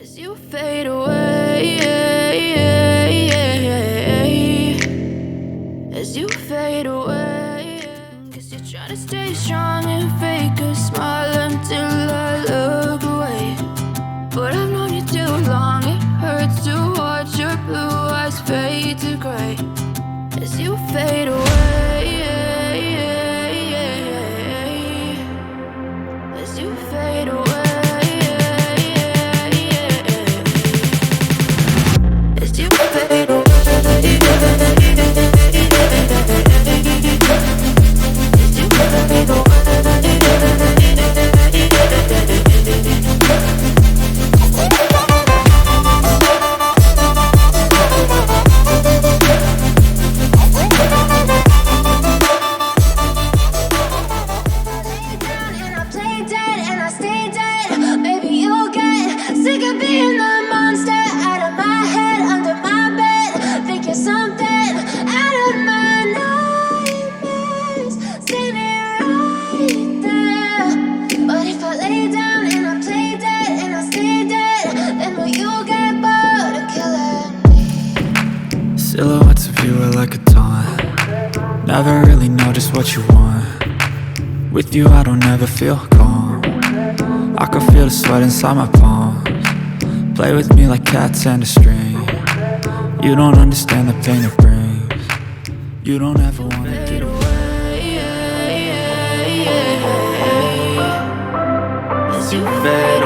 As you fade away, as you fade away, guess you're trying to stay strong and fake a smile until I look away. But I've known you too long, it hurts to watch your blue eyes fade to gray. As you fade away, as you fade away. Silhouettes of you are like a taunt. Never really know just what you want. With you I don't ever feel calm. I can feel the sweat inside my palms. Play with me like cats and a string. You don't understand the pain it brings. You don't ever wanna get away. As you fade